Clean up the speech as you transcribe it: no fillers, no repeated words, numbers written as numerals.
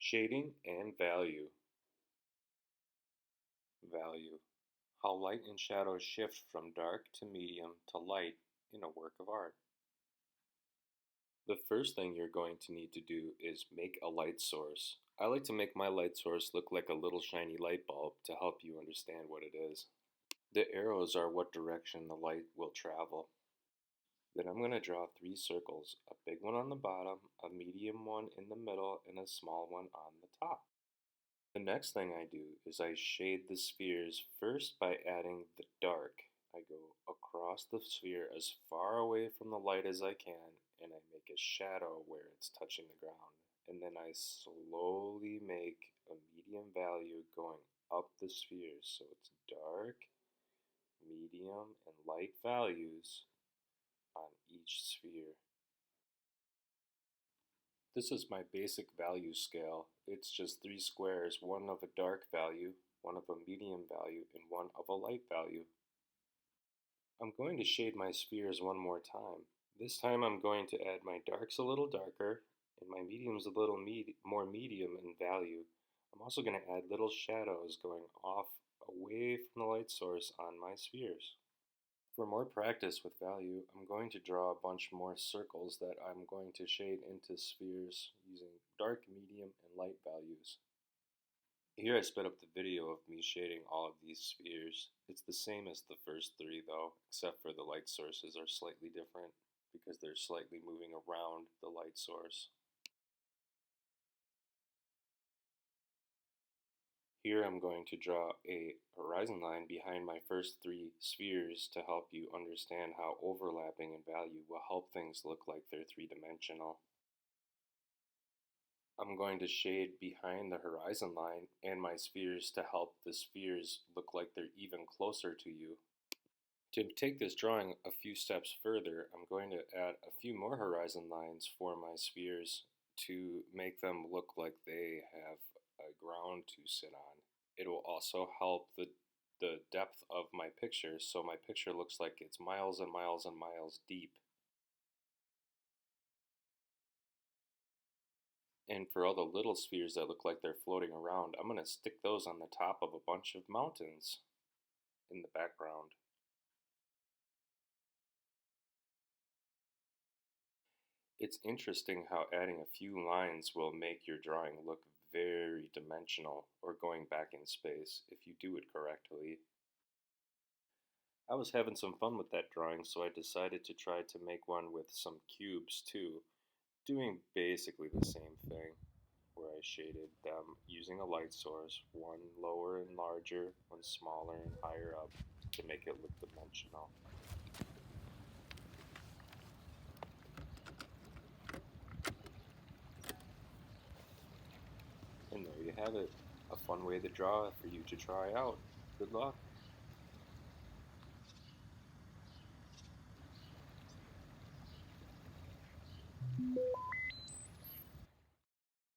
Shading and value. Value. How light and shadow shift from dark to medium to light in a work of art. The first thing you're going to need to do is make a light source. I like to make my light source look like a little shiny light bulb to help you understand what it is. The arrows are what direction the light will travel. Then I'm going to draw 3 circles, a big one on the bottom, a medium one in the middle, and a small one on the top. The next thing I do is I shade the spheres first by adding the dark. I go across the sphere as far away from the light as I can, and I make a shadow where it's touching the ground. And then I slowly make a medium value going up the spheres. So it's dark, medium, and light values on each sphere. This is my basic value scale. It's just 3 squares, one of a dark value, one of a medium value, and one of a light value. I'm going to shade my spheres one more time. This time I'm going to add my darks a little darker and my mediums a little more medium in value. I'm also going to add little shadows going off away from the light source on my spheres. For more practice with value, I'm going to draw a bunch more circles that I'm going to shade into spheres using dark, medium, and light values. Here I sped up the video of me shading all of these spheres. It's the same as the first 3 though, except for the light sources are slightly different because they're slightly moving around the light source. Here I'm going to draw a horizon line behind my first 3 spheres to help you understand how overlapping in value will help things look like they're 3-dimensional. I'm going to shade behind the horizon line and my spheres to help the spheres look like they're even closer to you. To take this drawing a few steps further, I'm going to add a few more horizon lines for my spheres to make them look like they have a ground to sit on. It will also help the depth of my picture, so my picture looks like it's miles and miles and miles deep. And for all the little spheres that look like they're floating around, I'm going to stick those on the top of a bunch of mountains in the background. It's interesting how adding a few lines will make your drawing look very dimensional or going back in space if you do it correctly. I was having some fun with that drawing, so I decided to try to make one with some cubes too, doing basically the same thing, where I shaded them using a light source, one lower and larger, one smaller and higher up, to make it look dimensional. And there you have it, a fun way to draw for you to try out. Good luck!